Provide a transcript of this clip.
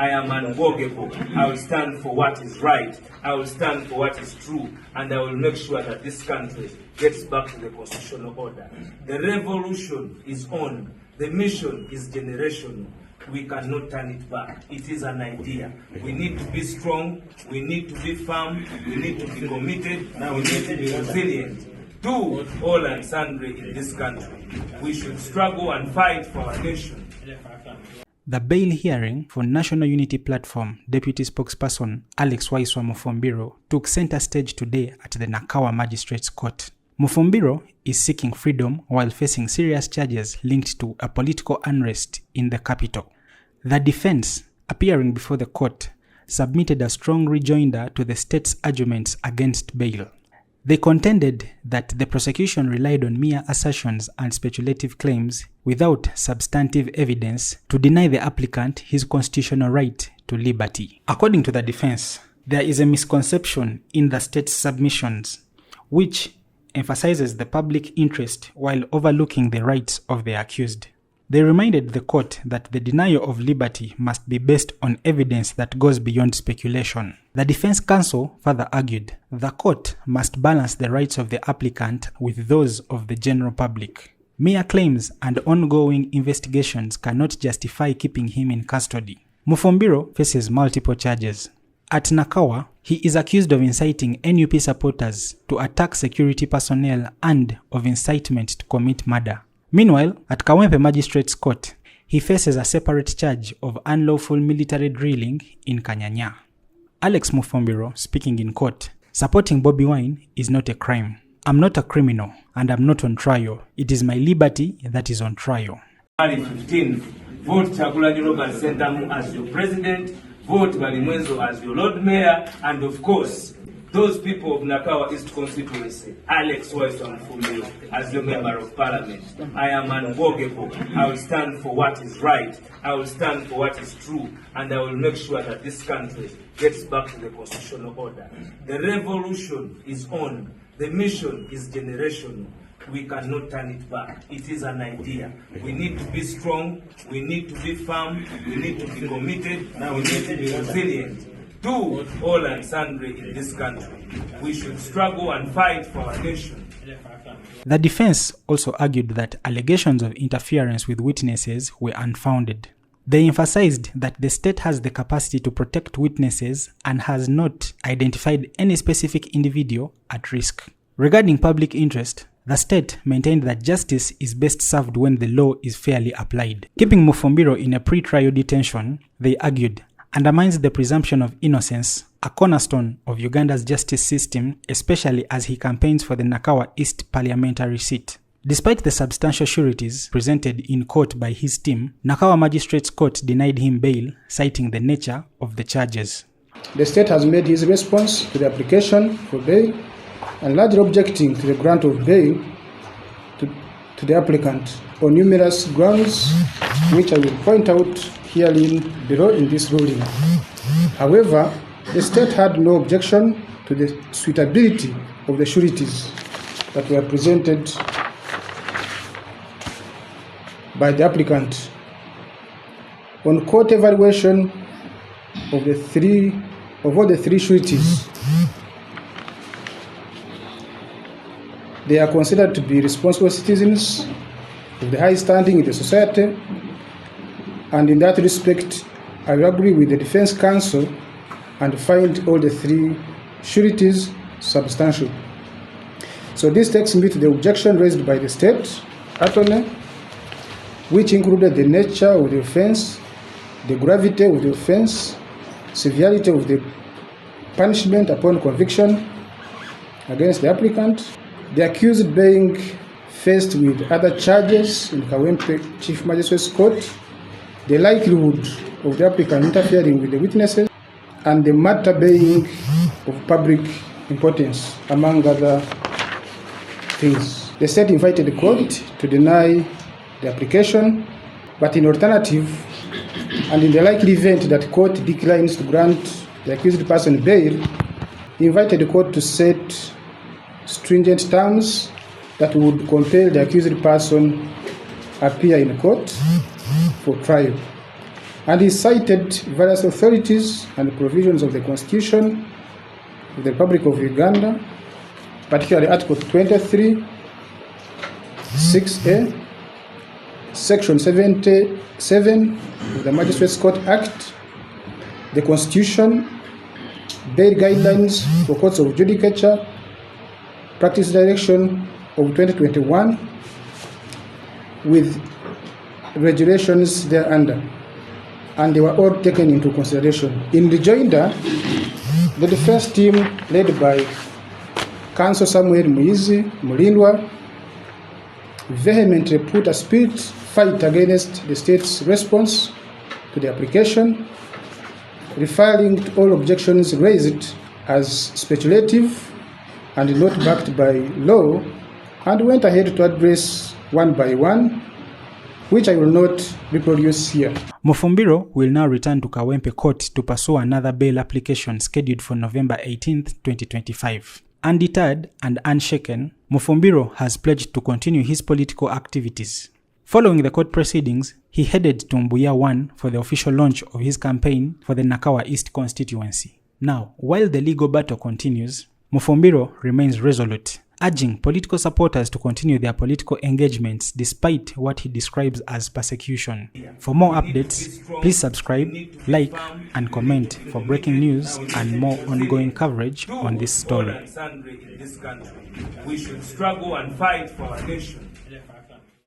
I am unbogable. I will stand for what is right. I will stand for what is true. And I will make sure that this country gets back to the constitutional order. The revolution is on. The mission is generational. We cannot turn it back. It is an idea. We need to be strong. We need to be firm. We need to be committed. We need to be resilient to all and sundry in this country. We should struggle and fight for our nation. The bail hearing for National Unity Platform Deputy Spokesperson Waiswa Mufumbiro took center stage today at the Nakawa Magistrate's Court. Mufumbiro is seeking freedom while facing serious charges linked to a political unrest in the capital. The defense, appearing before the court, submitted a strong rejoinder to the state's arguments against bail. They contended that the prosecution relied on mere assertions and speculative claims without substantive evidence to deny the applicant his constitutional right to liberty. According to the defense, there is a misconception in the state's submissions, which emphasizes the public interest while overlooking the rights of the accused. They reminded the court that the denial of liberty must be based on evidence that goes beyond speculation. The defense counsel further argued the court must balance the rights of the applicant with those of the general public. Mere claims and ongoing investigations cannot justify keeping him in custody. Mufumbiro faces multiple charges. At Nakawa, he is accused of inciting NUP supporters to attack security personnel and of incitement to commit murder. Meanwhile, at Kawempe Magistrate's Court, he faces a separate charge of unlawful military drilling in Kanyanya. Mufumbiro, speaking in court, supporting Bobi Wine is not a crime. I'm not a criminal and I'm not on trial. It is my liberty that is on trial. January 15th, vote Kyagulanyi Robert Sentamu as your president, vote Balimwenzo as your Lord Mayor, and of course, those people of Nakawa East constituency, Waiswa Mufumbiro as your Member of Parliament. I am unbogable. I will stand for what is right. I will stand for what is true. And I will make sure that this country gets back to the constitutional order. The revolution is on. The mission is generational. We cannot turn it back. It is an idea. We need to be strong. We need to be firm. We need to be committed. We need to be resilient to all and sundry in this country. We should struggle and fight for our nation. The defense also argued that allegations of interference with witnesses were unfounded. They emphasized that the state has the capacity to protect witnesses and has not identified any specific individual at risk. Regarding public interest, the state maintained that justice is best served when the law is fairly applied. Keeping Mufumbiro in a pre-trial detention, they argued, undermines the presumption of innocence, a cornerstone of Uganda's justice system, especially as he campaigns for the Nakawa East parliamentary seat. Despite the substantial sureties presented in court by his team, Nakawa Magistrate's Court denied him bail, citing the nature of the charges. The state has made his response to the application for bail and largely objecting to the grant of bail to the applicant on numerous grounds, which I will point out herein below in this ruling. However, the state had no objection to the suitability of the sureties that were presented by the applicant. On court evaluation of all the three sureties, they are considered to be responsible citizens of the high standing in the society, and in that respect, I agree with the defense counsel and find all the three sureties substantial. So this takes me to the objection raised by the state attorney, which included the nature of the offense, the gravity of the offense, severity of the punishment upon conviction against the applicant, the accused being faced with other charges in Kawempe Chief Magistrate's Court, the likelihood of the applicant interfering with the witnesses, and the matter being of public importance, among other things. The state invited the court to deny the application, but in alternative, and in the likely event that court declines to grant the accused person bail, invited the court to set stringent terms that would compel the accused person appear in court for trial. And he cited various authorities and provisions of the Constitution of the Republic of Uganda, particularly Article 23, 6A, Section 77 of the Magistrates Court Act, the Constitution, bail guidelines for courts of judicature, practice direction of 2021, with regulations thereunder, and they were all taken into consideration. In rejoinder, the defense team, led by Counsel Samuel Muizi Mulindwa, vehemently put a spirit fight against the state's response to the application, referring to all objections raised as speculative and not backed by law, and went ahead to address one by one, which I will not reproduce here. Mufumbiro will now return to Kawempe Court to pursue another bail application scheduled for November 18, 2025. Undeterred and unshaken, Mufumbiro has pledged to continue his political activities. Following the court proceedings, he headed to Mbuya 1 for the official launch of his campaign for the Nakawa East constituency. Now, while the legal battle continues, Mufumbiro remains resolute, urging political supporters to continue their political engagements despite what he describes as persecution. For more updates, please subscribe, like, and comment for breaking news and more ongoing coverage on this story. We should struggle and fight for our nation.